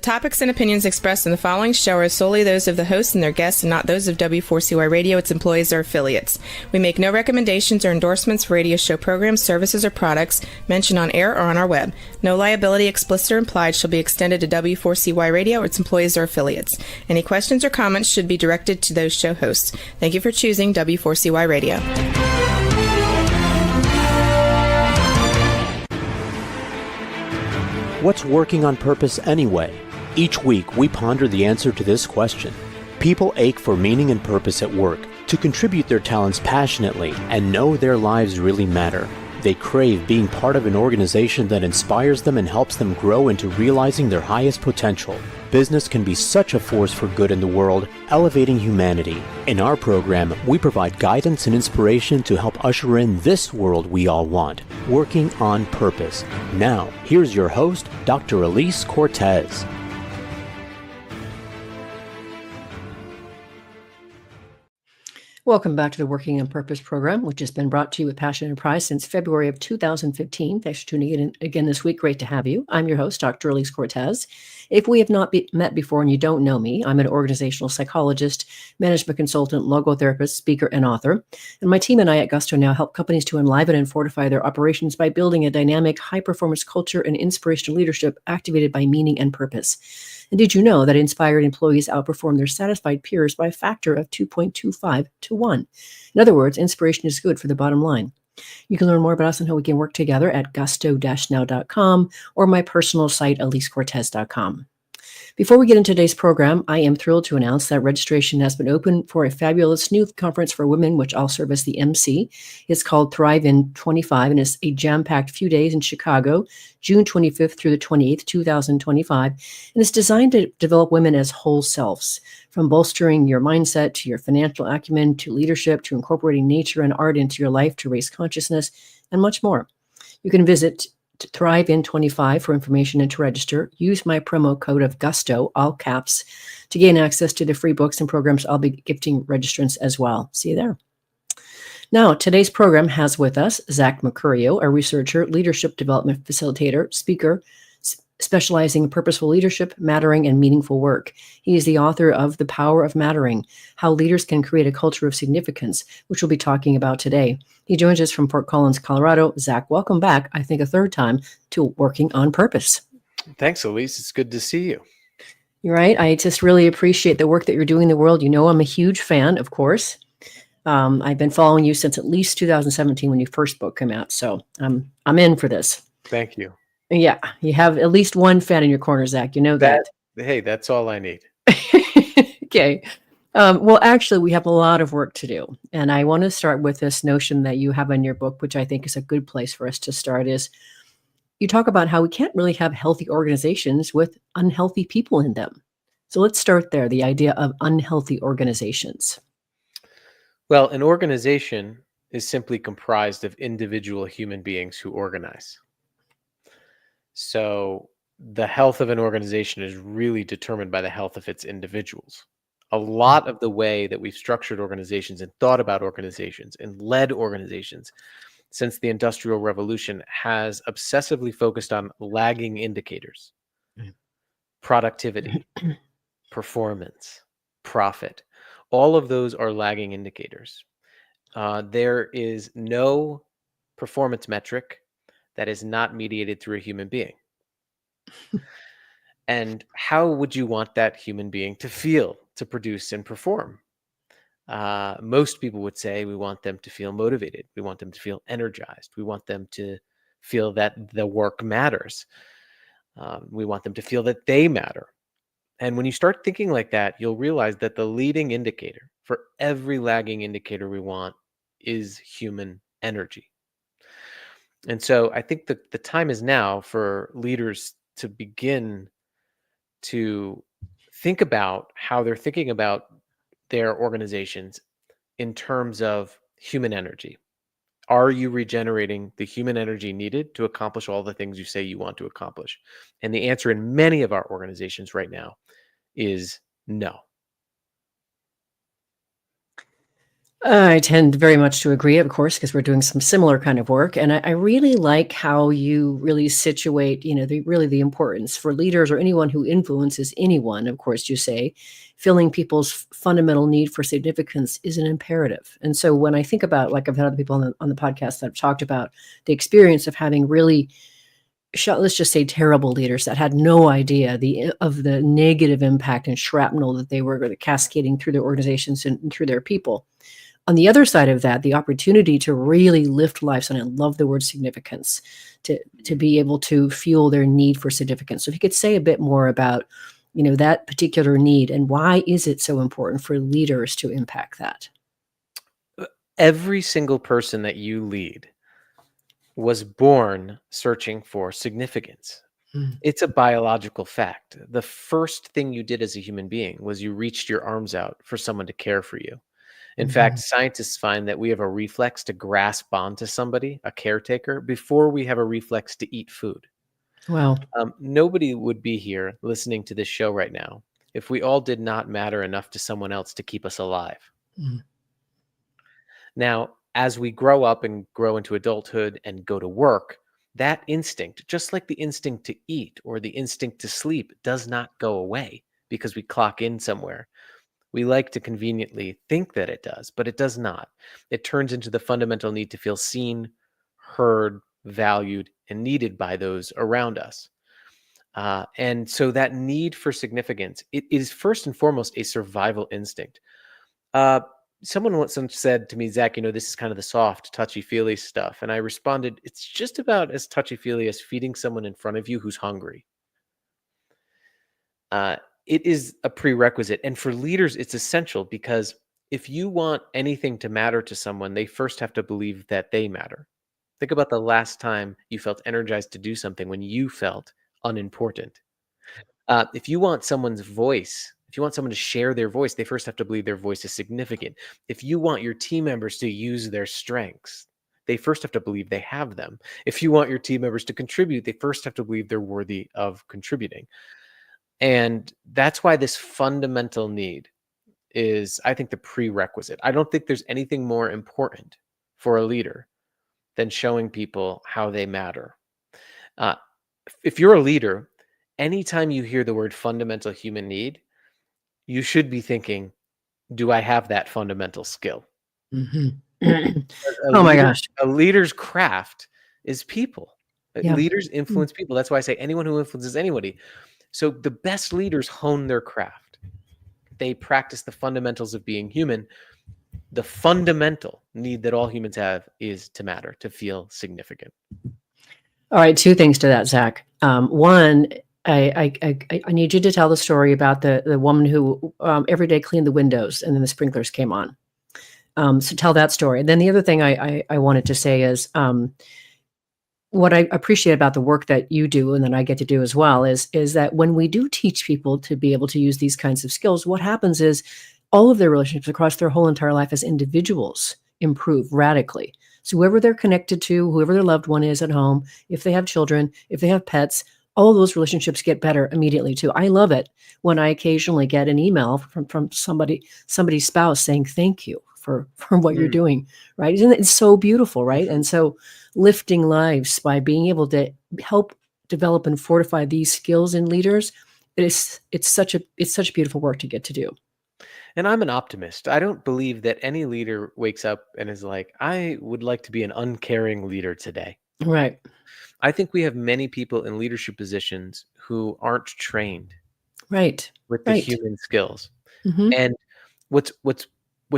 topics and opinions expressed in the following show are solely those of the hosts and their guests and not those of W4CY Radio, its employees, or affiliates. We make no recommendations or endorsements for radio show programs, services, or products mentioned on air or on our web. No liability, explicit or implied, shall be extended to W4CY Radio or its employees or affiliates. Any questions or comments should be directed to those show hosts. Thank you for choosing W4CY Radio. What's working on purpose anyway? Each week, we ponder the answer to this question. People ache for meaning and purpose at work, to contribute their talents passionately and know their lives really matter. They crave being part of an organization that inspires them and helps them grow into realizing their highest potential. Business can be such a force for good in the world, elevating humanity. In our program, we provide guidance and inspiration to help usher in this world we all want, working on purpose. Now, here's your host, Dr. Alise Cortez. Welcome back to the Working on Purpose program, which has been brought to you with passion and pride since February of 2015. Thanks for tuning in again this week. Great to have you. I'm your host, Dr. Alise Cortez. If we have not met before and you don't know me, I'm an organizational psychologist, management consultant, logotherapist, speaker, and author. And my team and I at Gusto now help companies to enliven and fortify their operations by building a dynamic, high-performance culture and inspirational leadership activated by meaning and purpose. And did you know that inspired employees outperform their satisfied peers by a factor of 2.25 to 1? In other words, inspiration is good for the bottom line. You can learn more about us and how we can work together at gusto-now.com or my personal site, alisecortez.com. Before we get into today's program, I am thrilled to announce that registration has been open for a fabulous new conference for women, which I'll serve as the MC. It's called Thrive in 25, and it's a jam-packed few days in Chicago, June 25th through the 28th, 2025. And it's designed to develop women as whole selves, from bolstering your mindset to your financial acumen to leadership to incorporating nature and art into your life to raise consciousness and much more. You can visit Thrive in 25 for information and to register. Use my promo code of Gusto, all caps, to gain access to the free books and programs I'll be gifting registrants as well. See you there. Now, today's program has with us Zach Mercurio, a researcher, leadership development facilitator, speaker, specializing in purposeful leadership, mattering, and meaningful work. He is the author of The Power of Mattering, How Leaders Can Create a Culture of Significance, which we'll be talking about today. He joins us from Fort Collins, Colorado. Zach, welcome back, I think a third time, to Working on Purpose. Thanks, Alise. It's good to see you. You're right. I just really appreciate the work that you're doing in the world. You know, I'm a huge fan, of course. I've been following you since at least 2017 when your first book came out. So I'm in for this. Thank you. Yeah, you have at least one fan in your corner, Zach. You know that. Hey, that's all I need. Okay. Well, actually, we have a lot of work to do. And I want to start with this notion that you have in your book, which I think is a good place for us to start, is you talk about how we can't really have healthy organizations with unhealthy people in them. So let's start there, the idea of unhealthy organizations. Well, an organization is simply comprised of individual human beings who organize. So the health of an organization is really determined by the health of its individuals. A lot of the way that we've structured organizations and thought about organizations and led organizations since the Industrial Revolution has obsessively focused on lagging indicators, productivity, performance, profit. All of those are lagging indicators. There is no performance metric that is not mediated through a human being. And how would you want that human being to feel, to produce and perform? Most people would say we want them to feel motivated. We want them to feel energized. We want them to feel that the work matters. We want them to feel that they matter. And when you start thinking like that, you'll realize that the leading indicator for every lagging indicator we want is human energy. And so I think that the time is now for leaders to begin to think about how they're thinking about their organizations in terms of human energy. Are you regenerating the human energy needed to accomplish all the things you say you want to accomplish? And the answer in many of our organizations right now is no. I tend very much to agree, of course, because we're doing some similar kind of work. And I really like how you really situate, the importance for leaders or anyone who influences anyone, of course, you say, feeling people's fundamental need for significance is an imperative. And so when I think about, like I've had other people on the podcast that have talked about the experience of having really, let's just say, terrible leaders that had no idea of the negative impact and shrapnel that they were cascading through their organizations and through their people. On the other side of that, the opportunity to really lift lives, and I love the word significance, to be able to fuel their need for significance. So if you could say a bit more about, that particular need and why is it so important for leaders to impact that? Every single person that you lead was born searching for significance. Mm. It's a biological fact. The first thing you did as a human being was you reached your arms out for someone to care for you. In fact, scientists find that we have a reflex to grasp onto somebody, a caretaker, before we have a reflex to eat food. Wow. Nobody would be here listening to this show right now if we all did not matter enough to someone else to keep us alive. Mm. Now, as we grow up and grow into adulthood and go to work, that instinct, just like the instinct to eat or the instinct to sleep, does not go away because we clock in somewhere. We like to conveniently think that it does, but it does not. It turns into the fundamental need to feel seen, heard, valued, and needed by those around us. And so that need for significance, it is first and foremost a survival instinct. Uh, Someone once said to me, Zach, this is kind of the soft, touchy-feely stuff. And I responded, it's just about as touchy-feely as feeding someone in front of you who's hungry. It is a prerequisite. And for leaders, it's essential because if you want anything to matter to someone, they first have to believe that they matter. Think about the last time you felt energized to do something when you felt unimportant. If you want someone's voice, if you want someone to share their voice, they first have to believe their voice is significant. If you want your team members to use their strengths, they first have to believe they have them. If you want your team members to contribute, they first have to believe they're worthy of contributing. And that's why this fundamental need is, I think, the prerequisite. I don't think there's anything more important for a leader than showing people how they matter. If you're a leader, anytime you hear the word fundamental human need, you should be thinking, do I have that fundamental skill? Oh my gosh. A leader's craft is people. Yeah. Leaders influence people. That's why I say anyone who influences anybody. So the best leaders hone their craft. They practice the fundamentals of being human. The fundamental need that all humans have is to matter, to feel significant. All right, two things to that, Zach. One, I need you to tell the story about the woman who every day cleaned the windows and then the sprinklers came on. So tell that story. And then the other thing I wanted to say is what I appreciate about the work that you do and that I get to do as well is that when we do teach people to be able to use these kinds of skills, what happens is all of their relationships across their whole entire life as individuals improve radically. So whoever they're connected to, whoever their loved one is at home, if they have children, if they have pets, all of those relationships get better immediately too. I love it when I occasionally get an email from somebody's spouse saying thank you for what you're doing, right? Isn't it so beautiful, right? And so lifting lives by being able to help develop and fortify these skills in leaders, it's such beautiful work to get to do. And I'm an optimist. I don't believe that any leader wakes up and is like, I would like to be an uncaring leader today. Right. I think we have many people in leadership positions who aren't trained Right. with the human skills. Mm-hmm. And what's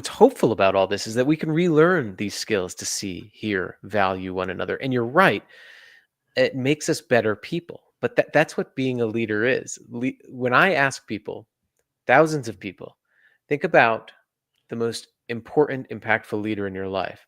hopeful about all this is that we can relearn these skills to see, hear, value one another. And you're right, it makes us better people. But that's what being a leader is. When I ask people, thousands of people, think about the most important, impactful leader in your life.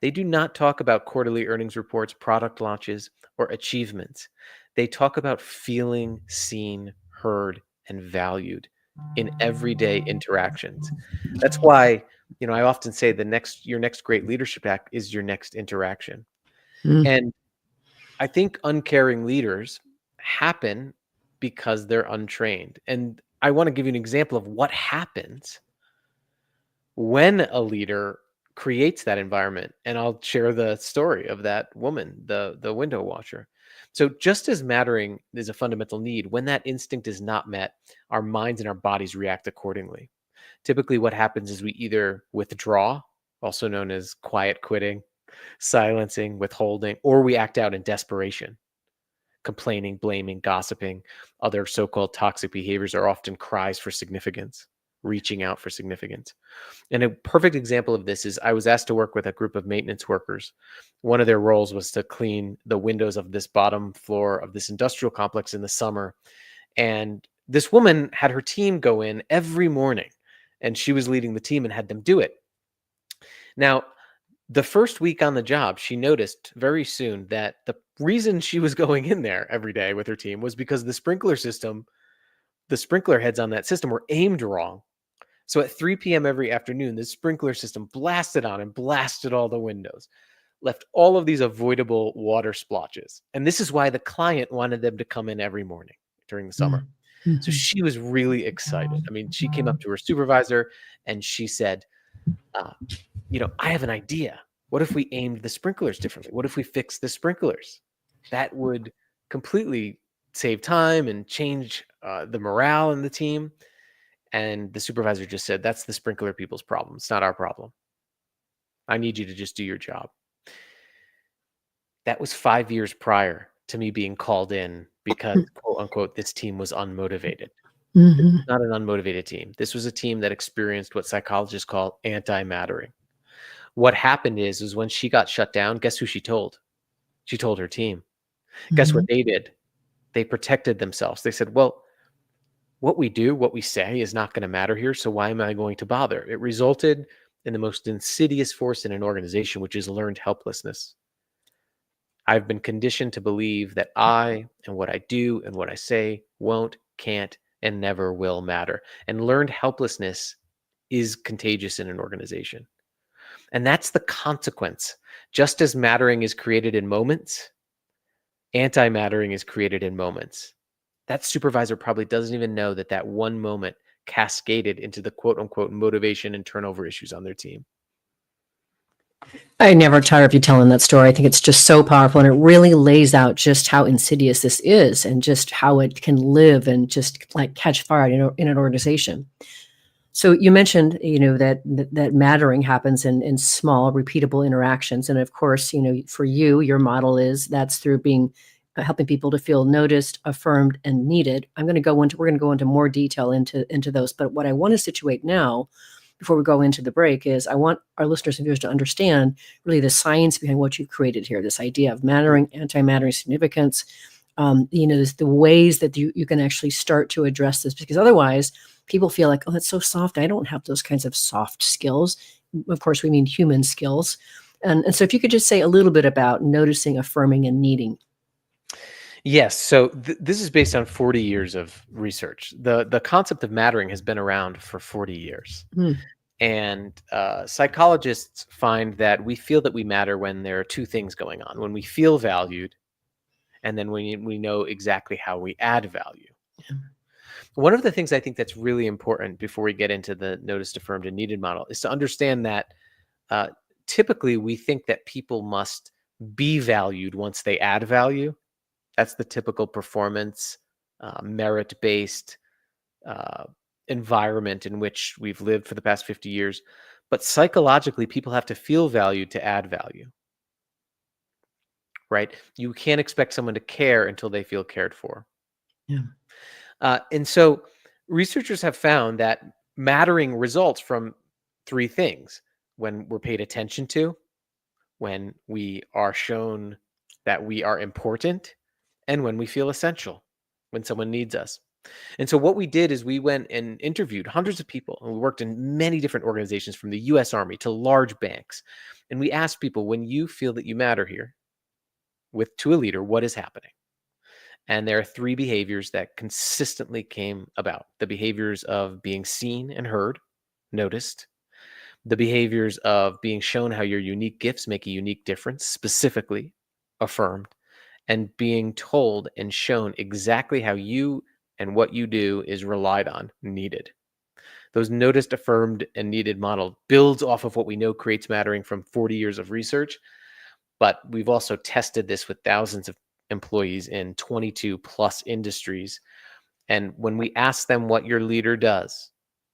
They do not talk about quarterly earnings reports, product launches, or achievements. They talk about feeling seen, heard, and valued in everyday interactions. That's why, I often say your next great leadership act is your next interaction. And I think uncaring leaders happen because they're untrained. And I want to give you an example of what happens when a leader creates that environment. And I'll share the story of that woman, the window washer. So just as mattering is a fundamental need, when that instinct is not met, our minds and our bodies react accordingly. Typically what happens is we either withdraw, also known as quiet quitting, silencing, withholding, or we act out in desperation. Complaining, blaming, gossiping, other so-called toxic behaviors are often cries for significance, reaching out for significance. And a perfect example of this is I was asked to work with a group of maintenance workers. One of their roles was to clean the windows of this bottom floor of this industrial complex in the summer. And this woman had her team go in every morning, and she was leading the team and had them do it. Now, the first week on the job, she noticed very soon that the reason she was going in there every day with her team was because the sprinkler heads on that system were aimed wrong. So at 3 p.m. every afternoon, the sprinkler system blasted on and blasted all the windows, left all of these avoidable water splotches. And this is why the client wanted them to come in every morning during the summer. So she was really excited. I mean, she came up to her supervisor and she said, I have an idea. What if we aimed the sprinklers differently? What if we fixed the sprinklers? That would completely save time and change the morale in the team. And the supervisor just said, that's the sprinkler people's problem. It's not our problem. I need you to just do your job. That was 5 years prior to me being called in because, quote unquote, this team was unmotivated. This was not an unmotivated team. This was a team that experienced what psychologists call anti-mattering. What happened is when she got shut down, guess who she told? She told her team. Guess what they did? They protected themselves. They said, well, what we do, what we say is not going to matter here. So why am I going to bother? It resulted in the most insidious force in an organization, which is learned helplessness. I've been conditioned to believe that I and what I do and what I say won't, can't, and never will matter. And learned helplessness is contagious in an organization. And that's the consequence. Just as mattering is created in moments, anti-mattering is created in moments. That supervisor probably doesn't even know that that one moment cascaded into the quote unquote motivation and turnover issues on their team. I never tire of you telling that story. I think it's just so powerful, and it really lays out just how insidious this is and just how it can live and just like catch fire in an organization. So you mentioned, that mattering happens in small, repeatable interactions. And of course, for you, your model is that's through helping people to feel noticed, affirmed, and needed. We're going to go into more detail into those. But what I want to situate now, before we go into the break, is I want our listeners and viewers to understand really the science behind what you've created here, this idea of mattering, anti-mattering significance, the ways that you can actually start to address this, because otherwise people feel like, oh, that's so soft. I don't have those kinds of soft skills. Of course, we mean human skills. And so if you could just say a little bit about noticing, affirming, and needing. Yes. So this is based on 40 years of research. The concept of mattering has been around for 40 years. And psychologists find that we feel that we matter when there are two things going on: when we feel valued, and then when we know exactly how we add value. Yeah. One of the things I think that's really important before we get into the noticed, affirmed, and needed model is to understand that typically we think that people must be valued once they add value. That's the typical performance, merit-based environment in which we've lived for the past 50 years. But psychologically, people have to feel valued to add value, right? You can't expect someone to care until they feel cared for. Yeah. And so researchers have found that mattering results from three things: when we're paid attention to, when we are shown that we are important, and when we feel essential, when someone needs us. And so what we did is we went and interviewed hundreds of people, and we worked in many different organizations, from the US Army to large banks. And we asked people, when you feel that you matter here to a leader, what is happening? And there are three behaviors that consistently came about: the behaviors of being seen and heard, noticed; the behaviors of being shown how your unique gifts make a unique difference, specifically affirmed; and being told and shown exactly how you and what you do is relied on, needed. Those noticed, affirmed, and needed model builds off of what we know creates mattering from 40 years of research. But we've also tested this with thousands of employees in 22 plus industries. And when we ask them what your leader does,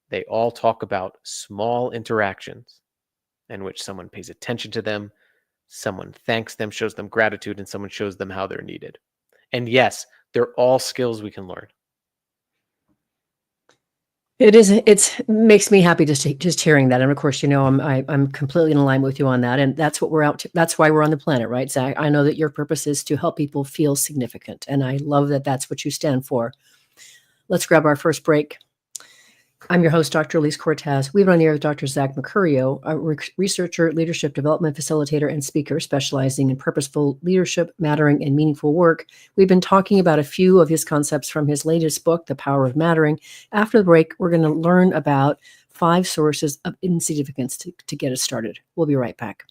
they all talk about small interactions in which someone pays attention to them, someone thanks them, shows them gratitude, and someone shows them how they're needed. And yes, they're all skills we can learn. It makes me happy just hearing that. And of course, I'm completely in alignment with you on that. And that's what we're out to. That's why we're on the planet, right, Zach? I know that your purpose is to help people feel significant. And I love that that's what you stand for. Let's grab our first break. I'm your host, Dr. Alise Cortez. We've been on the air with Dr. Zach Mercurio, a researcher, leadership development facilitator, and speaker specializing in purposeful leadership, mattering, and meaningful work. We've been talking about a few of his concepts from his latest book, The Power of Mattering. After the break, we're going to learn about 5 sources of insignificance to get us started. We'll be right back.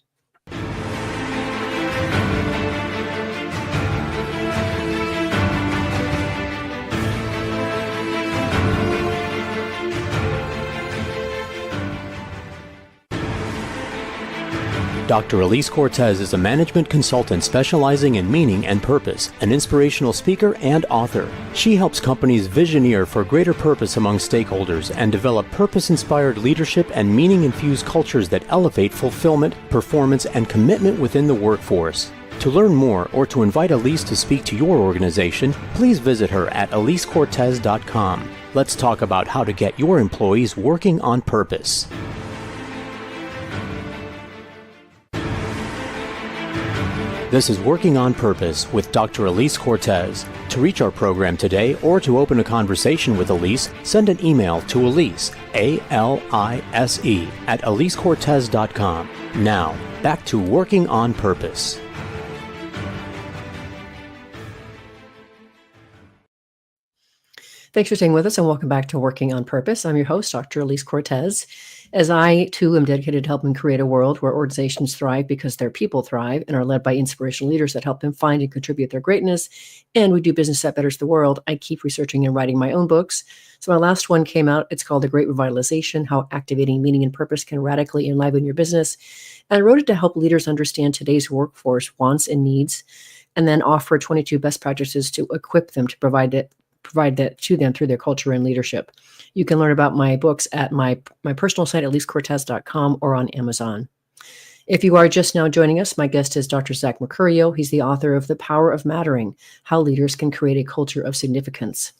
Dr. Alise Cortez is a management consultant specializing in meaning and purpose, an inspirational speaker and author. She helps companies visioneer for greater purpose among stakeholders and develop purpose-inspired leadership and meaning-infused cultures that elevate fulfillment, performance, and commitment within the workforce. To learn more or to invite Alise to speak to your organization, please visit her at alisecortez.com. Let's talk about how to get your employees working on purpose. This is Working on Purpose with Dr. Alise Cortez. To reach our program today or to open a conversation with Alise, send an email to Alise, A-L-I-S-E, at alisecortez.com. Now, back to Working on Purpose. Thanks for staying with us and welcome back to Working on Purpose. I'm your host, Dr. Alise Cortez. As I, too, am dedicated to helping create a world where organizations thrive because their people thrive and are led by inspirational leaders that help them find and contribute their greatness, and we do business that betters the world, I keep researching and writing my own books. So my last one came out. It's called The Great Revitalization, How Activating Meaning and Purpose Can Radically Enliven Your Business. And I wrote it to help leaders understand today's workforce wants and needs, and then offer 22 best practices to equip them to provide that to them through their culture and leadership. You can learn about my books at my personal site, alisecortez.com, or on Amazon. If you are just now joining us, my guest is Dr. Zach Mercurio. He's the author of The Power of Mattering, How Leaders Can Create a Culture of Significance.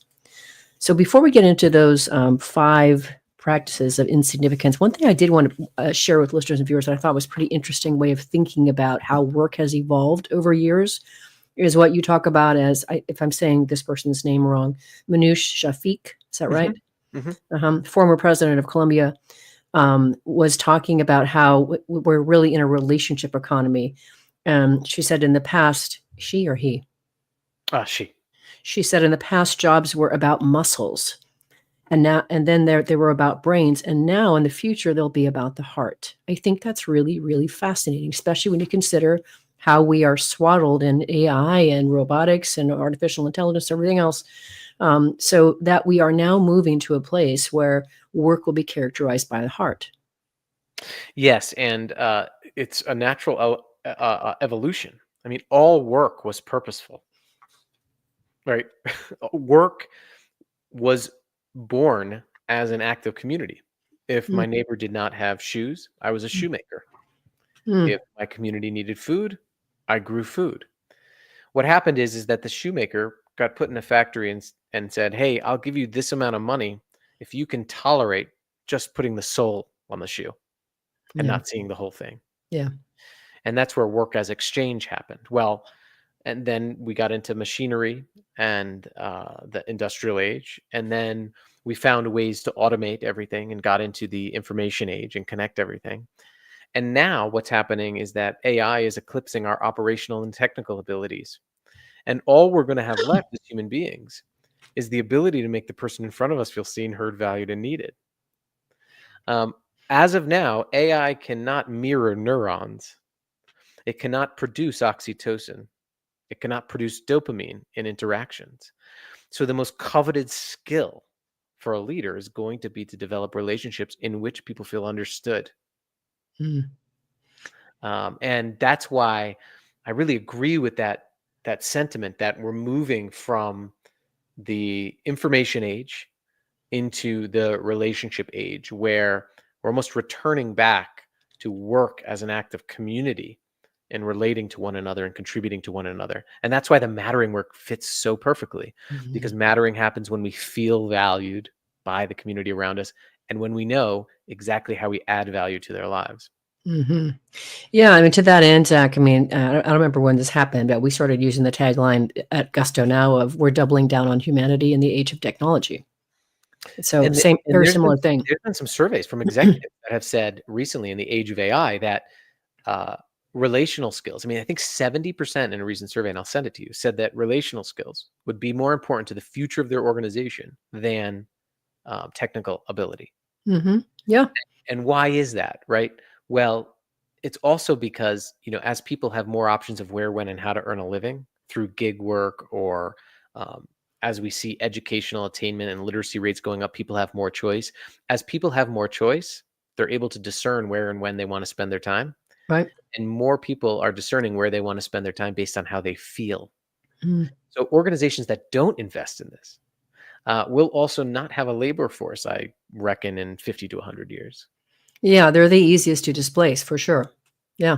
So before we get into those 5 practices of insignificance, one thing I did want to share with listeners and viewers that I thought was a pretty interesting way of thinking about how work has evolved over years is what you talk about as, if I'm saying this person's name wrong, Manoush Shafiq, is that right? Mm-hmm. Former president of Colombia, was talking about how we're really in a relationship economy. She said in the past, she or he? She. She said in the past, jobs were about muscles. And then they were about brains. And now in the future, they'll be about the heart. I think that's really, really fascinating, especially when you consider how we are swaddled in AI and robotics and artificial intelligence, everything else. So that we are now moving to a place where work will be characterized by the heart. Yes, and it's a natural evolution. I mean, all work was purposeful, right? Work was born as an act of community. If my neighbor did not have shoes, I was a shoemaker. If my community needed food, I grew food. What happened is that the shoemaker got put in a factory and said, hey, I'll give you this amount of money if you can tolerate just putting the sole on the shoe and not seeing the whole thing. Yeah. And that's where work as exchange happened. Well, and then we got into machinery and the industrial age. And then we found ways to automate everything and got into the information age and connect everything. And now what's happening is that AI is eclipsing our operational and technical abilities. And all we're going to have left as human beings is the ability to make the person in front of us feel seen, heard, valued, and needed. As of now, AI cannot mirror neurons. It cannot produce oxytocin. It cannot produce dopamine in interactions. So the most coveted skill for a leader is going to be to develop relationships in which people feel understood. Mm. And that's why I really agree with that sentiment that we're moving from the information age into the relationship age, where we're almost returning back to work as an act of community and relating to one another and contributing to one another. And that's why the mattering work fits so perfectly, because mattering happens when we feel valued by the community around us and when we know exactly how we add value to their lives. Mm-hmm. Yeah, I mean, to that end, Zach, I mean, I don't remember when this happened, but we started using the tagline at Gusto now of "We're doubling down on humanity in the age of technology." So, And, same, and very similar thing. there's been some surveys from executives that have said recently in the age of AI that relational skills, I mean, I think 70% in a recent survey, and I'll send it to you, said that relational skills would be more important to the future of their organization than technical ability. Mm-hmm. Yeah. And why is that, right? Well, it's also because, as people have more options of where, when, and how to earn a living through gig work, or as we see educational attainment and literacy rates going up, people have more choice. As people have more choice, they're able to discern where and when they want to spend their time. Right. And more people are discerning where they want to spend their time based on how they feel. Mm. So organizations that don't invest in this will also not have a labor force, I reckon, in 50 to 100 years. Yeah, they're the easiest to displace for sure. Yeah.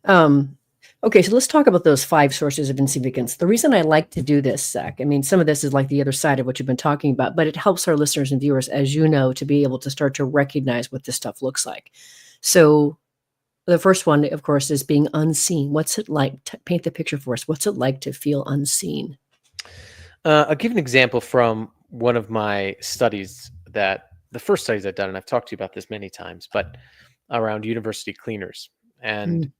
Okay, so let's talk about those 5 sources of insignificance. The reason I like to do this, Zach, I mean, some of this is like the other side of what you've been talking about, but it helps our listeners and viewers, as you know, to be able to start to recognize what this stuff looks like. So the first one, of course, is being unseen. What's it like? Paint the picture for us. What's it like to feel unseen? I'll give an example from one of my studies, that the first studies I've done, and I've talked to you about this many times, but around university cleaners. And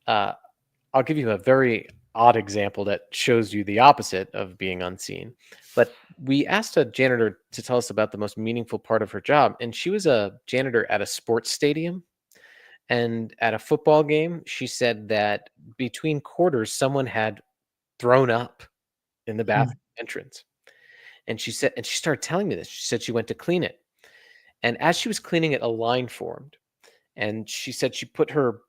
I'll give you a very odd example that shows you the opposite of being unseen. But we asked a janitor to tell us about the most meaningful part of her job. And she was a janitor at a sports stadium. And at a football game, she said that between quarters, someone had thrown up in the bathroom entrance. And she started telling me this. She said she went to clean it. And as she was cleaning it, a line formed. And she said she put her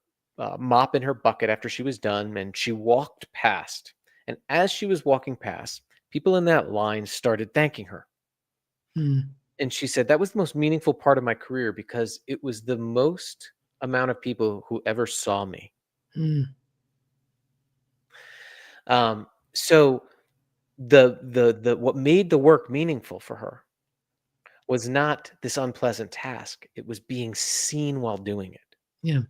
mop in her bucket after she was done, and she walked past. And as she was walking past, people in that line started thanking her. Mm. And she said that was the most meaningful part of my career, because it was the most amount of people who ever saw me. Mm. So the what made the work meaningful for her was not this unpleasant task. It was being seen while doing it. Yeah.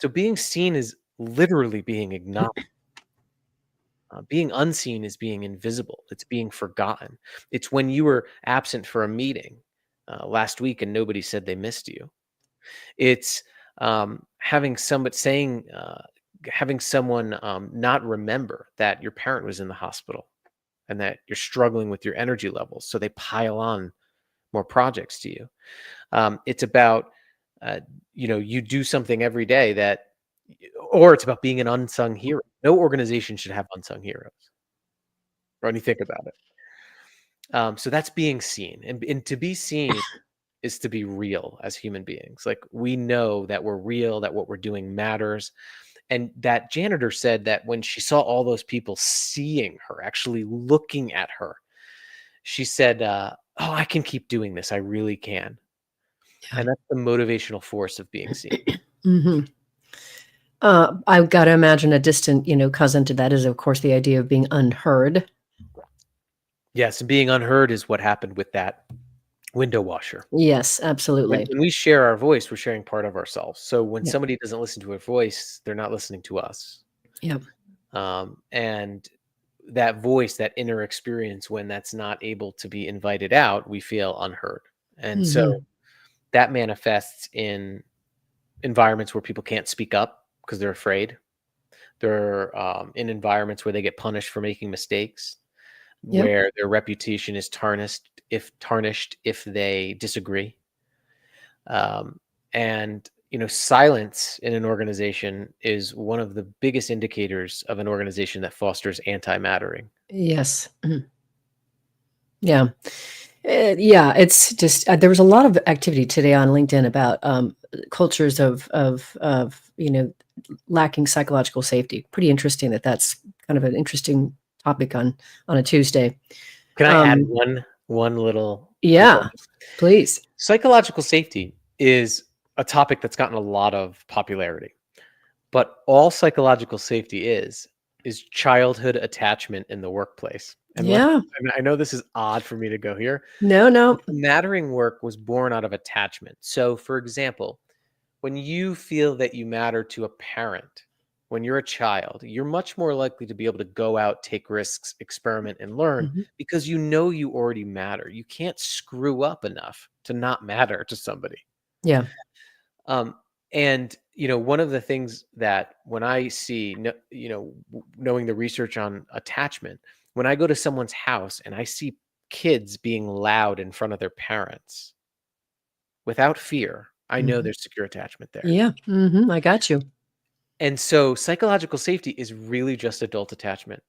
So being seen is literally being acknowledged. Being unseen is being invisible. It's being forgotten. It's when you were absent for a meeting last week and nobody said they missed you. It's having someone not remember that your parent was in the hospital and that you're struggling with your energy levels, so they pile on more projects to you. It's about you do something every day or it's about being an unsung hero. No organization should have unsung heroes, when you think about it. So that's being seen, and to be seen is to be real as human beings. Like, we know that we're real, that what we're doing matters. And that janitor said that when she saw all those people seeing her, actually looking at her, she said, "Oh, I can keep doing this. I really can." Yeah. And that's the motivational force of being seen. Mm-hmm. I've got to imagine a distant, cousin to that is, of course, the idea of being unheard. Yes, and being unheard is what happened with that window washer. Yes, When, absolutely. when we share our voice, we're sharing part of ourselves. So when Yeah. somebody doesn't listen to our voice, they're not listening to us. Yeah. And that voice, that inner experience, when that's not able to be invited out, we feel unheard. And so that manifests in environments where people can't speak up because they're afraid. They're in environments where they get punished for making mistakes, Yep. where their reputation is tarnished if they disagree. And silence in an organization is one of the biggest indicators of an organization that fosters anti-mattering. Yes. Mhm. Yeah. Yeah, it's just there was a lot of activity today on LinkedIn about cultures of lacking psychological safety. Pretty interesting that's kind of an interesting topic on a Tuesday. Can I add one little Yeah, component? please. Psychological safety is a topic that's gotten a lot of popularity, but all psychological safety is childhood attachment in the workplace. And Yeah. I know this is odd for me to go here, No. but the mattering work was born out of attachment. So, for example, when you feel that you matter to a parent, when you're a child, you're much more likely to be able to go out, take risks, experiment, and learn Mhm. because you know you already matter. You can't screw up enough to not matter to somebody. Yeah. Um, and one of the things that when I see, knowing the research on attachment, when I go to someone's house and I see kids being loud in front of their parents without fear, I know Mhm. there's secure attachment there. Yeah. I got you. And so psychological safety is really just adult attachment.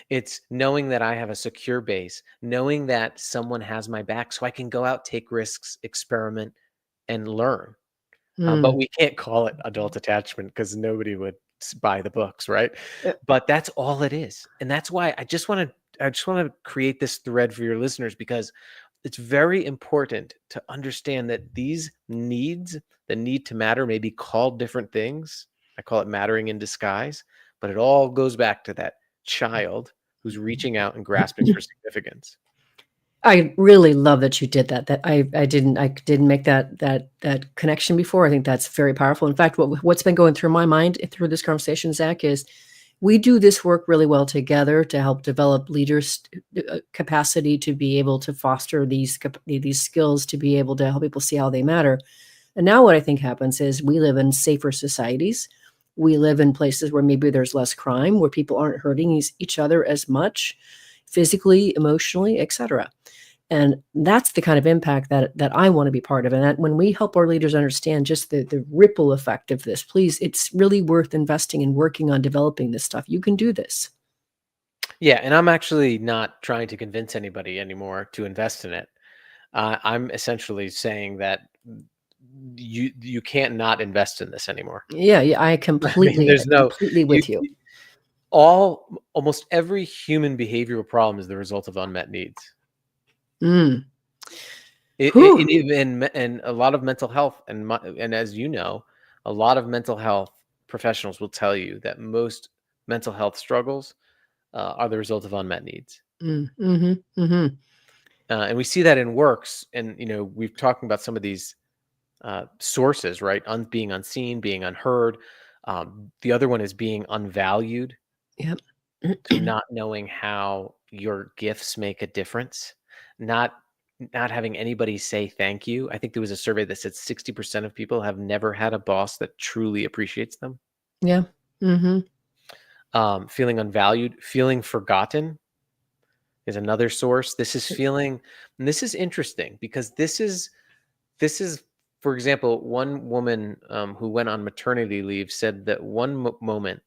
It's knowing that I have a secure base, knowing that someone has my back so I can go out, take risks, experiment, and learn. But Mm. we can't call it adult attachment because nobody would buy the books, right? Uh, But that's all it is. And that's why I just want to create this thread for your listeners because it's very important to understand that these needs, the need to matter, may be called different things. I call it mattering in disguise, but it all goes back to that child who's reaching out and grasping for significance. I really love that you did that. That I didn't make that connection before. I think that's very powerful. In fact, what's been going through my mind through this conversation, Zach, is we do this work really well together to help develop leaders' capacity to be able to foster these skills to be able to help people see how they matter. And now what I think happens is we live in safer societies. We live in places where maybe there's less crime, where people aren't hurting each other as much, physically, emotionally, etc. And that's the kind of impact that I want to be part of. And that when we help our leaders understand just the ripple effect of this, please, it's really worth investing in working on developing this stuff. You can do this. Yeah, and I'm actually not trying to convince anybody anymore to invest in it. I'm essentially saying that you can't not invest in this anymore. Yeah, I I mean, there's no completely you with you. almost every human behavioral problem is the result of unmet needs. Mm. It Whew. even and a lot of mental health and as you know, a lot of mental health professionals will tell you that most mental health struggles are the result of unmet needs. Mm-hmm. And we see that in works, and we've talking about some of these sources, right? Being unseen, being unheard. The other one is being unvalued. Yep. So not knowing how your gifts make a difference, not not having anybody say thank you. I think there was a survey that said 60% of people have never had a boss that truly appreciates them. Yeah. Mm-hmm. Feeling unvalued, feeling forgotten is another source. This is feeling, and this is interesting because this is, for example, one woman who went on maternity leave said that one moment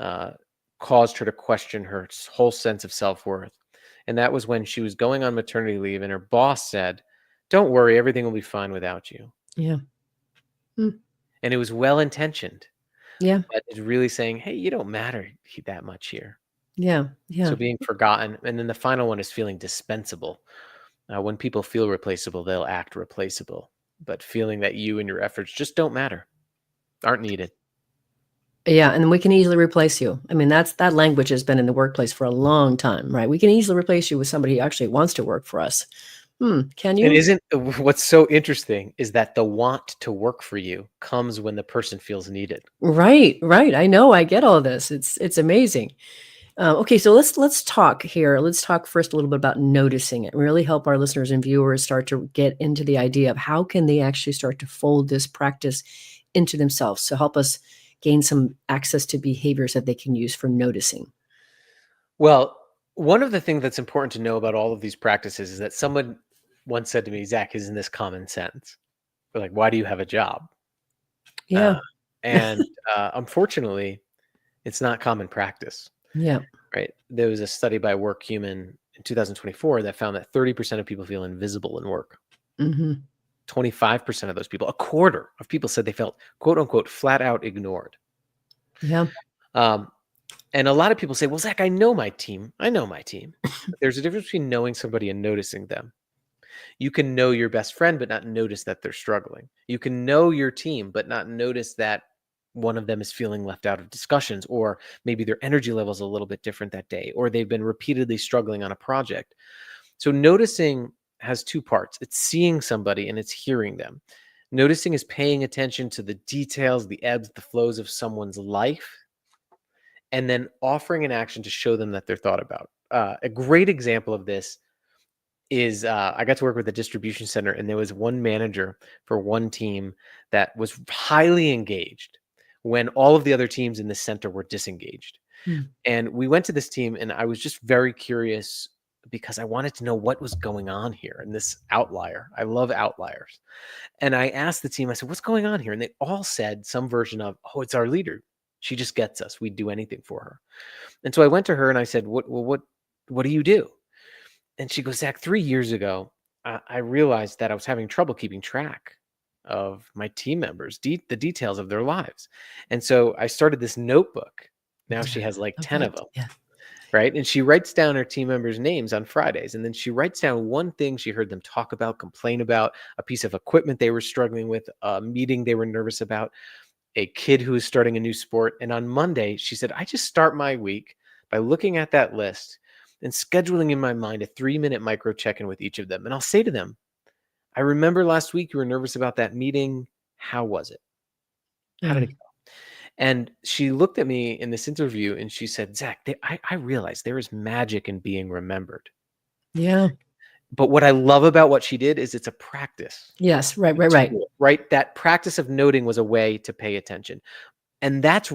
uh, caused her to question her whole sense of self-worth. And that was when she was going on maternity leave and her boss said, "Don't worry, everything will be fine without you." Yeah. Mm. And it was well-intentioned, Yeah. but it's really saying, "Hey, you don't matter that much here." Yeah. So Yeah. being forgotten. And then the final one is feeling dispensable. When people feel replaceable, they'll act replaceable. But feeling that you and your efforts just don't matter, aren't needed. Yeah, and we can easily replace you. I mean, that language has been in the workplace for a long time, right? We can easily replace you with somebody who actually wants to work for us. Can And you? isn't what's so interesting is that the want to work for you comes when the person feels needed. Right, right. I know. I get all this. It's amazing. Okay, so let's talk here. Let's talk first a little bit about noticing it. Really help our listeners and viewers start to get into the idea of how can they actually start to fold this practice into themselves. So help us gain some access to behaviors that they can use for noticing. Well, one of the things that's important to know about all of these practices is that someone once said to me, "Zach, isn't this common sense?" They're like, "Why do you have a job?" Yeah, Uh, and unfortunately, it's not common practice, yeah. right? There was a study by Work Human in 2024 that found that 30% of people feel invisible in work. Mm-hmm. 25% of those people, a quarter of people said they felt, quote unquote, flat out ignored. Yeah. And a lot of people say, well, Zach, I know my team. But there's a difference between knowing somebody and noticing them. You can know your best friend, but not notice that they're struggling. You can know your team, but not notice that one of them is feeling left out of discussions, or maybe their energy level is a little bit different that day, or they've been repeatedly struggling on a project. So noticing has two parts. It's seeing somebody and it's hearing them. Noticing is paying attention to the details, the ebbs, the flows of someone's life, and then offering an action to show them that they're thought about. A great example of this is I got to work with a distribution center, and there was one manager for one team that was highly engaged when all of the other teams in the center were disengaged. And we went to this team, and I was just very curious because I wanted to know what was going on here in this outlier. I love outliers. And I asked the team, I said, what's going on here? And they all said some version of, oh, it's our leader. She just gets us. We'd do anything for her. And so I went to her and I said, what do you do? And she goes, Zach, 3 years ago, I realized that I was having trouble keeping track of my team members, the details of their lives. And so I started this notebook. Now she has like 10 of them. Yeah. Right. And she writes down her team members' names on Fridays. And then she writes down one thing she heard them talk about, complain about, a piece of equipment they were struggling with, a meeting they were nervous about, a kid who was starting a new sport. And on Monday, she said, I just start my week by looking at that list and scheduling in my mind a 3-minute micro check-in with each of them. And I'll say to them, I remember last week you were nervous about that meeting. How was it? How did it go? And she looked at me in this interview and she said, Zach, I realized there is magic in being remembered. Yeah. But what I love about what she did is it's a practice. Yes. Right. Right. That practice of noting was a way to pay attention. And that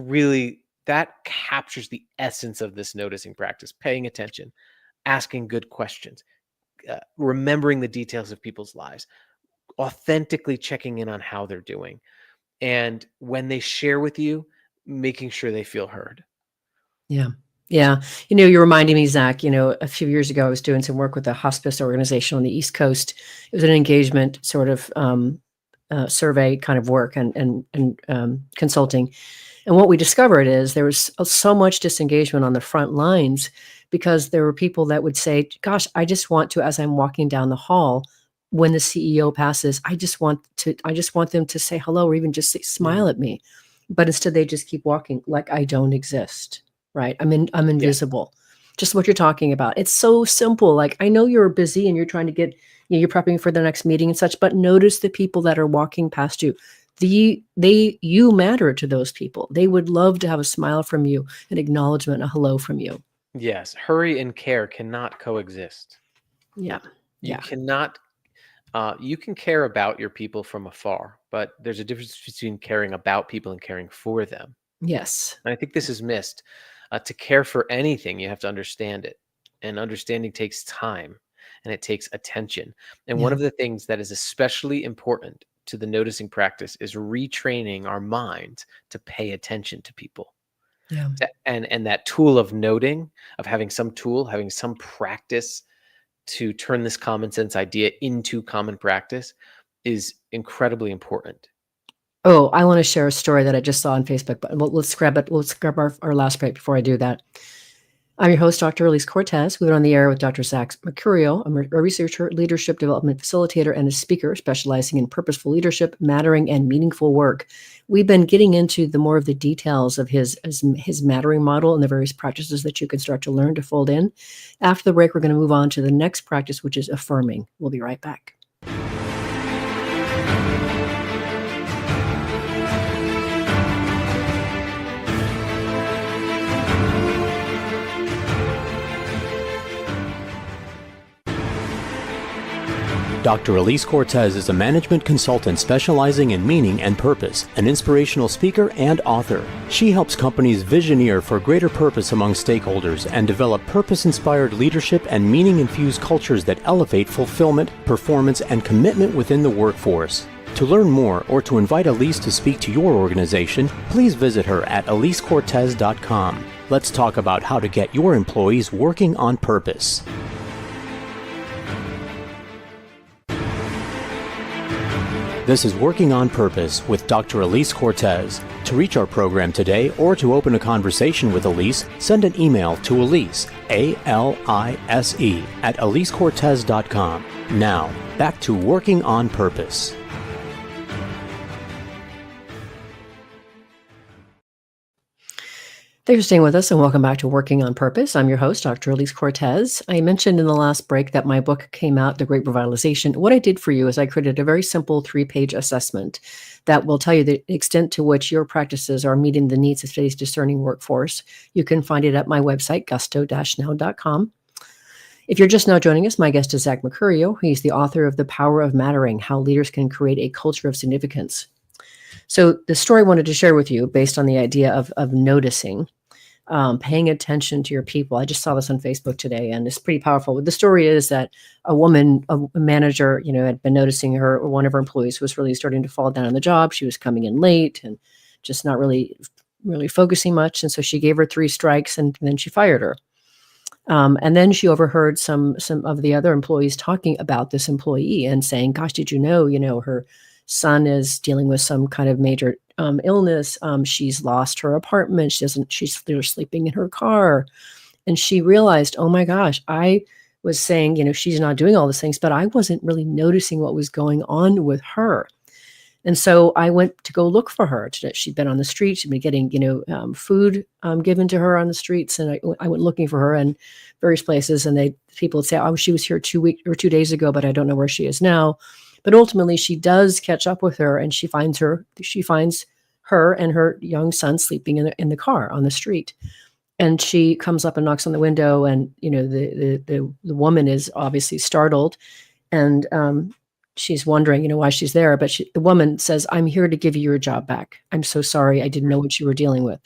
captures the essence of this noticing practice, paying attention, asking good questions, remembering the details of people's lives, authentically checking in on how they're doing. And when they share with you, making sure they feel heard. Yeah. Yeah. You're reminding me, Zach, a few years ago, I was doing some work with a hospice organization on the East Coast. It was an engagement sort of survey kind of work and consulting. And what we discovered is there was so much disengagement on the front lines because there were people that would say, gosh, I just want to, as I'm walking down the hall, when the CEO passes, I just want them to say hello or even just smile at me. But instead they just keep walking like I don't exist, right? I'm invisible. Yeah. Just what you're talking about. It's so simple. Like, I know you're busy and you're trying to get, you're prepping for the next meeting and such, but notice the people that are walking past you. You matter to those people. They would love to have a smile from you, an acknowledgement, a hello from you. Yes. Hurry and care cannot coexist. Yeah. You cannot. You can care about your people from afar, but there's a difference between caring about people and caring for them. Yes. And I think this is missed. To care for anything, you have to understand it. And understanding takes time and it takes attention. And one of the things that is especially important to the noticing practice is retraining our minds to pay attention to people. Yeah. And that tool of noting, of having some tool, having some practice to turn this common sense idea into common practice is incredibly important. Oh, I want to share a story that I just saw on Facebook, but let's grab it. Let's grab our last break before I do that. I'm your host, Dr. Alise Cortez. We've been on the air with Dr. Zach Mercurio, a researcher, leadership development facilitator, and a speaker specializing in purposeful leadership, mattering, and meaningful work. We've been getting into the more of the details of his mattering model and the various practices that you can start to learn to fold in. After the break, we're going to move on to the next practice, which is affirming. We'll be right back. Dr. Alise Cortez is a management consultant specializing in meaning and purpose, an inspirational speaker and author. She helps companies visioneer for greater purpose among stakeholders and develop purpose-inspired leadership and meaning-infused cultures that elevate fulfillment, performance, and commitment within the workforce. To learn more or to invite Alise to speak to your organization, please visit her at alisecortez.com. Let's talk about how to get your employees working on purpose. This is Working on Purpose with Dr. Alise Cortez. To reach our program today or to open a conversation with Alise, send an email to Alise, A-L-I-S-E, at alisecortez.com. Now, back to Working on Purpose. Thanks for staying with us and welcome back to Working on Purpose. I'm your host, Dr. Alise Cortez. I mentioned in the last break that my book came out, The Great Revitalization. What I did for you is I created a very simple 3-page assessment that will tell you the extent to which your practices are meeting the needs of today's discerning workforce. You can find it at my website, gusto-now.com. If you're just now joining us, my guest is Zach Mercurio. He's the author of The Power of Mattering, How Leaders Can Create a Culture of Significance. So the story I wanted to share with you, based on the idea of noticing, paying attention to your people. I just saw this on Facebook today, and it's pretty powerful. The story is that a manager, had been noticing one of her employees was really starting to fall down on the job. She was coming in late and just not really focusing much. And so she gave her 3 strikes, and then she fired her. And then she overheard some of the other employees talking about this employee and saying, "Gosh, did you know, her son is dealing with some kind of major illness. She's lost her apartment. She's sleeping in her car." And she realized, oh my gosh, I was saying, she's not doing all these things, but I wasn't really noticing what was going on with her. And so I went to go look for her. She'd been on the street. She'd been getting, food given to her on the streets. And I went looking for her in various places. And people would say, "Oh, she was here 2 days ago, but I don't know where she is now." But ultimately, she does catch up with her, and she finds her and her young son sleeping in the car on the street. And she comes up and knocks on the window, and the woman is obviously startled, and she's wondering why she's there. But the woman says, "I'm here to give you your job back. I'm so sorry. I didn't know what you were dealing with."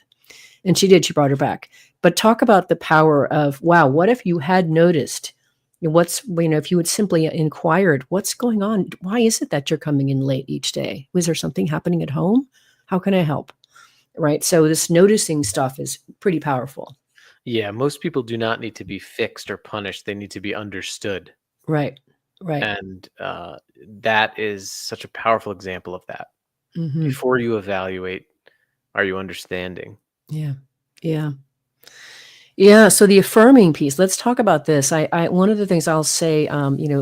And she did. She brought her back. But talk about the power of, wow, what if you had noticed? If you had simply inquired, what's going on? Why is it that you're coming in late each day? Was there something happening at home? How can I help? Right. So this noticing stuff is pretty powerful. Yeah, most people do not need to be fixed or punished. They need to be understood. Right. And that is such a powerful example of that. Mm-hmm. Before you evaluate, are you understanding? Yeah. So the affirming piece, let's talk about this. One of the things I'll say,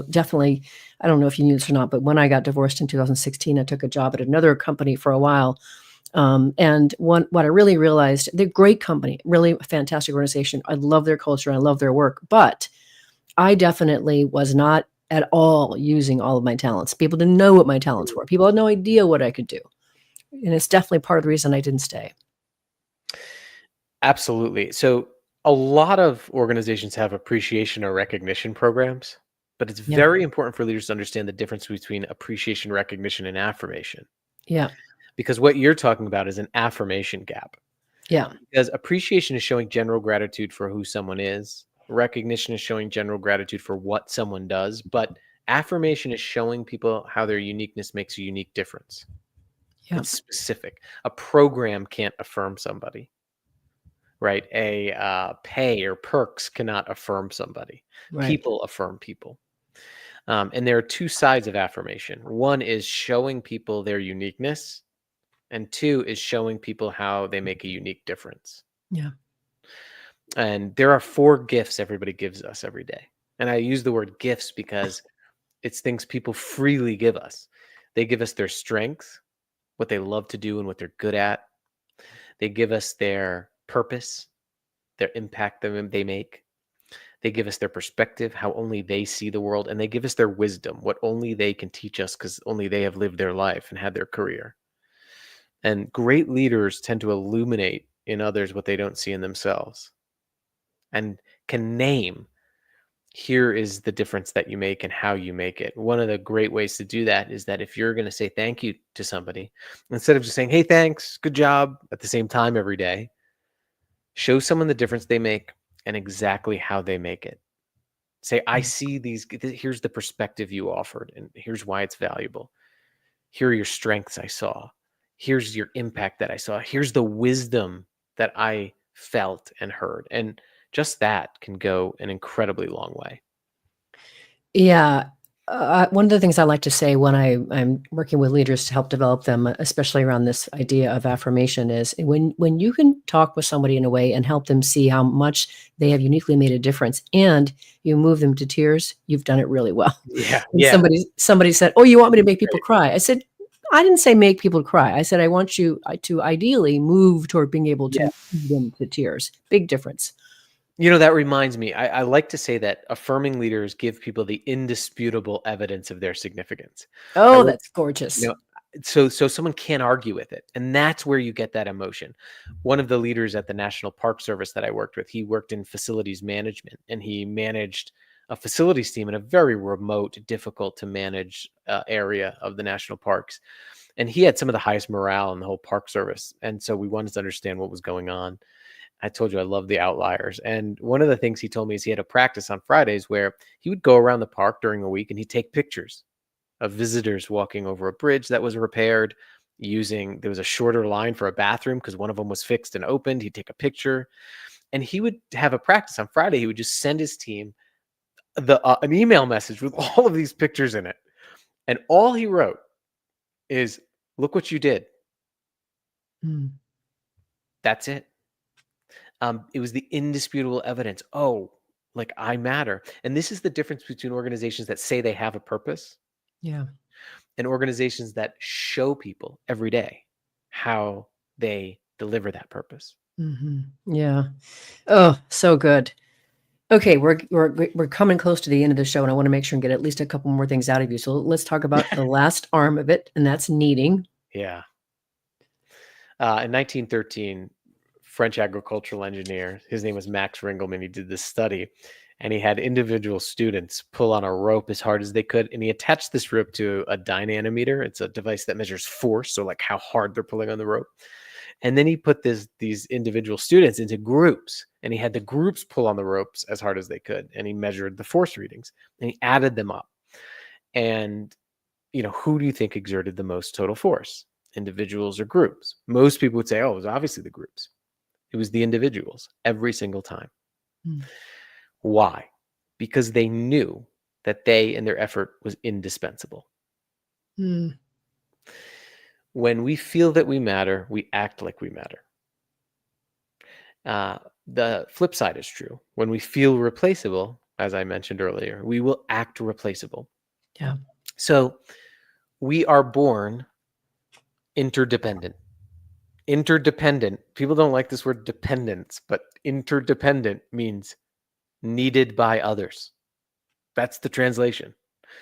definitely, I don't know if you knew this or not, but when I got divorced in 2016, I took a job at another company for a while. And what I really realized, they're a great company, really fantastic organization. I love their culture. I love their work, but I definitely was not at all using all of my talents. People didn't know what my talents were. People had no idea what I could do. And it's definitely part of the reason I didn't stay. Absolutely. So a lot of organizations have appreciation or recognition programs, but it's very important for leaders to understand the difference between appreciation, recognition, and affirmation. Yeah. Because what you're talking about is an affirmation gap. Yeah. Because appreciation is showing general gratitude for who someone is. Recognition is showing general gratitude for what someone does. But affirmation is showing people how their uniqueness makes a unique difference. Yeah. It's specific. A program can't affirm somebody, right? A pay or perks cannot affirm somebody. Right. People affirm people. And there are 2 sides of affirmation. One is showing people their uniqueness, and 2 is showing people how they make a unique difference. Yeah. And there are 4 gifts everybody gives us every day. And I use the word gifts because it's things people freely give us. They give us their strength, what they love to do and what they're good at. They give us their purpose, their impact that they make. They give us their perspective, how only they see the world. And they give us their wisdom, what only they can teach us because only they have lived their life and had their career. And great leaders tend to illuminate in others what they don't see in themselves and can name, here is the difference that you make and how you make it. One of the great ways to do that is that if you're going to say thank you to somebody, instead of just saying, "Hey, thanks, good job," at the same time every day, show someone the difference they make and exactly how they make it. Say, "I see here's the perspective you offered, and here's why it's valuable. Here are your strengths I saw. Here's your impact that I saw. Here's the wisdom that I felt and heard." And just that can go an incredibly long way. Yeah. One of the things I like to say when I'm working with leaders to help develop them, especially around this idea of affirmation, is when you can talk with somebody in a way and help them see how much they have uniquely made a difference, and you move them to tears, you've done it really well. Yeah. And Yeah. somebody said, "Oh, you want me to make people Great. cry?" I said, "I didn't say make people cry. I said I want you to ideally move toward being able to Yeah. move them to tears. Big difference." That reminds me, I like to say that affirming leaders give people the indisputable evidence of their significance. I Oh, work, that's gorgeous. you know, so someone can't argue with it. And that's where you get that emotion. One of the leaders at the National Park Service that I worked with, he worked in facilities management, and he managed a facilities team in a very remote, difficult to manage area of the national parks. And he had some of the highest morale in the whole park service. And so we wanted to understand what was going on. I told you I love the outliers. And one of the things he told me is he had a practice on Fridays where he would go around the park during the week and he'd take pictures of visitors walking over a bridge that was repaired there was a shorter line for a bathroom because one of them was fixed and opened. He'd take a picture, and he would have a practice on Friday. He would just send his team an email message with all of these pictures in it. And all he wrote is, "Look what you did." Mm, That's it. It was the indisputable evidence. Oh, like I matter. And this is the difference between organizations that say they have a purpose yeah. and organizations that show people every day how they deliver that purpose. Yeah. Oh, so good. Okay, we're coming close to the end of the show, and I want to make sure and get at least a couple more things out of you. So let's talk about the last arm of it, and that's kneading. Yeah. In 1913, French agricultural engineer, his name was Max Ringelmann, he did this study, and he had individual students pull on a rope as hard as they could, and he attached this rope to a dynamometer. It's a device that measures force, so like how hard they're pulling on the rope. And then he put these individual students into groups, and he had the groups pull on the ropes as hard as they could, and he measured the force readings, and he added them up. And who do you think exerted the most total force? Individuals or groups? Most people would say, oh, it was obviously the groups. It was the individuals every single time. Mm. Why? Because they knew that they and their effort was indispensable. Mm. When we feel that we matter, we act like we matter. The flip side is true. When we feel replaceable, as I mentioned earlier, we will act replaceable. Yeah. So we are born interdependent. Interdependent. People don't like this word dependence, but interdependent means needed by others. That's the translation.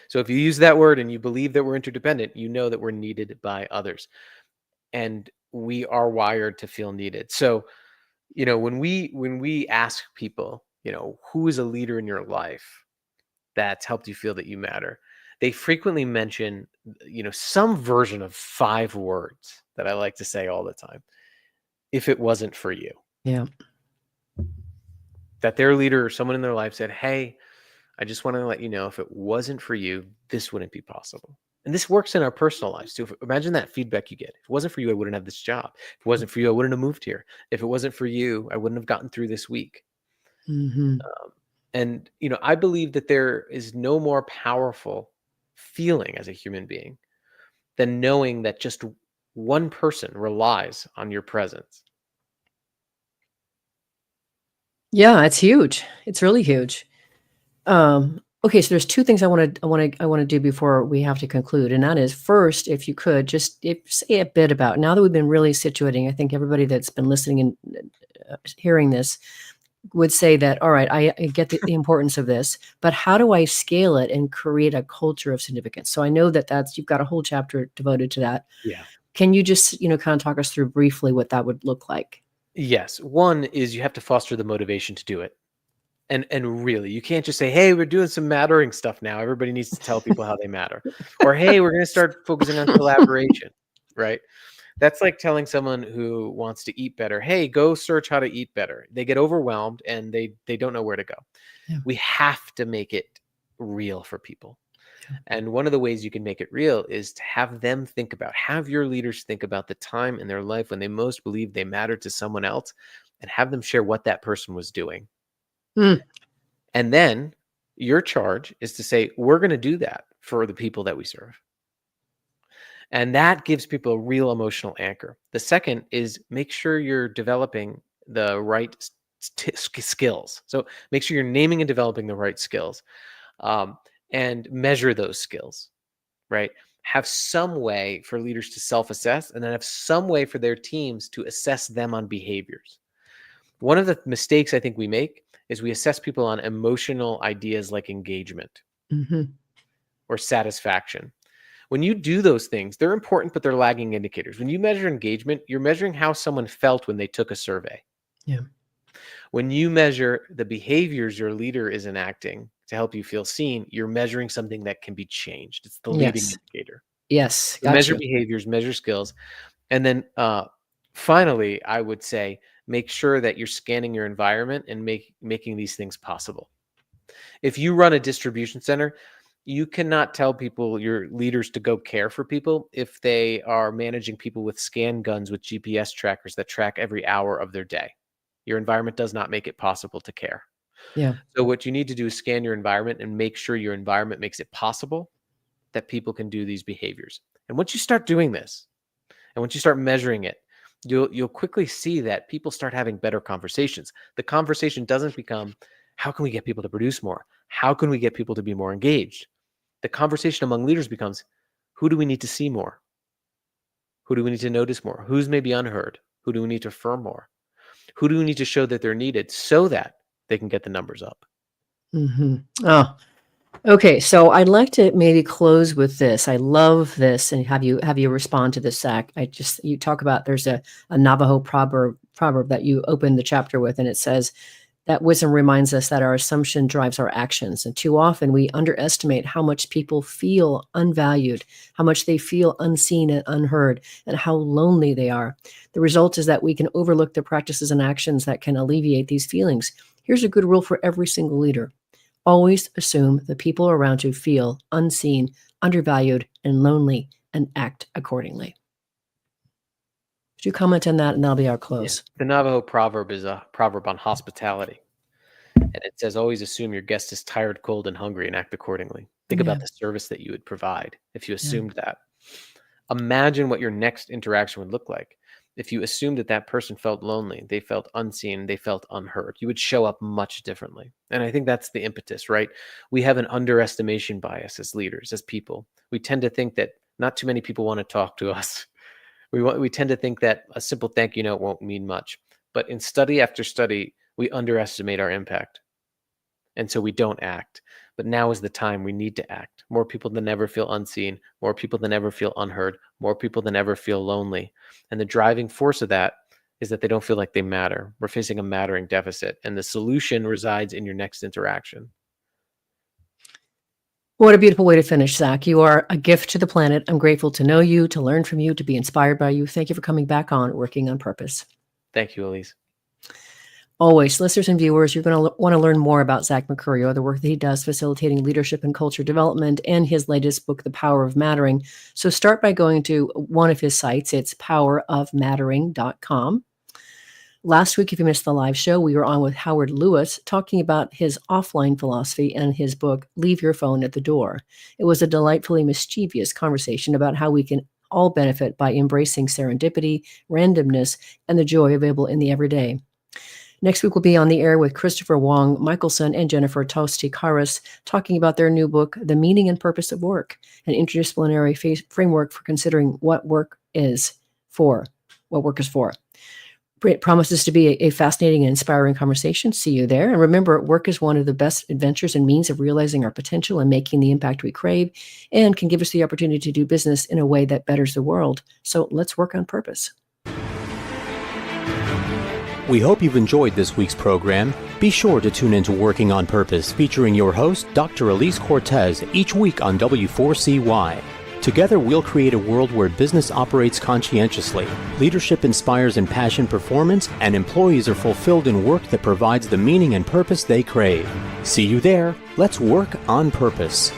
So if you use that word and you believe that we're interdependent, you know that we're needed by others. And we are wired to feel needed. So, when we ask people, who is a leader in your life that's helped you feel that you matter, they frequently mention, some version of 5 words that I like to say all the time. If it wasn't for you. Yeah. That their leader or someone in their life said, hey, I just want to let you know, if it wasn't for you, this wouldn't be possible. And this works in our personal lives too. Imagine that feedback you get. If it wasn't for you, I wouldn't have this job. If it wasn't for you, I wouldn't have moved here. If it wasn't for you, I wouldn't have gotten through this week. Mm-hmm. And, I believe that there is no more powerful feeling as a human being than knowing that just one person relies on your presence. Yeah, it's huge. It's really huge. Okay, so there's 2 things I want to do before we have to conclude, and that is, first, if you could just say a bit about, now that we've been really situating, I think everybody that's been listening and hearing this would say that, all right, I get the importance of this, but how do I scale it and create a culture of significance? So I know that you've got a whole chapter devoted to that. Yeah. Can you just, kind of talk us through briefly what that would look like? Yes. One is you have to foster the motivation to do it. And really, you can't just say, hey, we're doing some mattering stuff now. Everybody needs to tell people how they matter. Or, hey, we're going to start focusing on collaboration, right? That's like telling someone who wants to eat better, hey, go search how to eat better. They get overwhelmed and they don't know where to go. Yeah. We have to make it real for people. Yeah. And one of the ways you can make it real is to have your leaders think about the time in their life when they most believe they mattered to someone else, and have them share what that person was doing. Mm. And then your charge is to say, we're going to do that for the people that we serve. And that gives people a real emotional anchor. The second is make sure you're developing the right skills. So make sure you're naming and developing the right skills, and measure those skills, right? Have some way for leaders to self-assess, and then have some way for their teams to assess them on behaviors. One of the mistakes I think we make is we assess people on emotional ideas like engagement or satisfaction. When you do those things, they're important, but they're lagging indicators. When you measure engagement, you're measuring how someone felt when they took a survey. Yeah. When you measure the behaviors your leader is enacting to help you feel seen, you're measuring something that can be changed. It's the leading indicator. Yes. So measure behaviors, measure skills. And then finally, I would say, make sure that you're scanning your environment and making these things possible. If you run a distribution center, you cannot tell people, your leaders, to go care for people if they are managing people with scan guns with GPS trackers that track every hour of their day. Your environment does not make it possible to care. Yeah. So what you need to do is scan your environment and make sure your environment makes it possible that people can do these behaviors. And once you start doing this, and once you start measuring it, you'll quickly see that people start having better conversations. The conversation doesn't become, how can we get people to produce more? How can we get people to be more engaged? The conversation among leaders becomes, who do we need to see more? Who do we need to notice more? Who's maybe unheard? Who do we need to affirm more? Who do we need to show that they're needed so that they can get the numbers up? Oh, okay. So I'd like to maybe close with this. I love this, and have you respond to this, Zach. You talk about, there's a Navajo proverb that you open the chapter with, and it says that wisdom reminds us that our assumption drives our actions. And too often we underestimate how much people feel unvalued, how much they feel unseen and unheard, and how lonely they are. The result is that we can overlook the practices and actions that can alleviate these feelings. Here's a good rule for every single leader. Always assume the people around you feel unseen, undervalued, and lonely, and act accordingly. Would you comment on that? And that'll be our close. Yeah. The Navajo proverb is a proverb on hospitality. And it says, always assume your guest is tired, cold, and hungry, and act accordingly. Think about the service that you would provide if you assumed that. Imagine what your next interaction would look like. If you assumed that that person felt lonely, they felt unseen, they felt unheard, you would show up much differently. And I think that's the impetus, right? We have an underestimation bias as leaders, as people. We tend to think that not too many people want to talk to us. We tend to think that a simple thank you note won't mean much. But in study after study, we underestimate our impact. And so we don't act. But now is the time we need to act. More people than ever feel unseen. More people than ever feel unheard. More people than ever feel lonely. And the driving force of that is that they don't feel like they matter. We're facing a mattering deficit. And the solution resides in your next interaction. What a beautiful way to finish, Zach. You are a gift to the planet. I'm grateful to know you, to learn from you, to be inspired by you. Thank you for coming back on Working on Purpose. Thank you, Alise. Always, listeners and viewers, you're going to want to learn more about Zach Mercurio, the work that he does facilitating leadership and culture development, and his latest book, The Power of Mattering. So start by going to one of his sites. It's powerofmattering.com. Last week, if you missed the live show, we were on with Howard Lewis talking about his offline philosophy and his book, Leave Your Phone at the Door. It was a delightfully mischievous conversation about how we can all benefit by embracing serendipity, randomness, and the joy available in the everyday. Next week, we'll be on the air with Christopher Wong Michelson and Jennifer Tosti-Karas talking about their new book, The Meaning and Purpose of Work, an interdisciplinary framework for considering what work is for. It promises to be a fascinating and inspiring conversation. See you there. And remember, work is one of the best adventures and means of realizing our potential and making the impact we crave, and can give us the opportunity to do business in a way that betters the world. So let's work on purpose. We hope you've enjoyed this week's program. Be sure to tune into Working on Purpose, featuring your host, Dr. Alise Cortez, each week on W4CY. Together, we'll create a world where business operates conscientiously, leadership inspires impassioned performance, and employees are fulfilled in work that provides the meaning and purpose they crave. See you there. Let's work on purpose.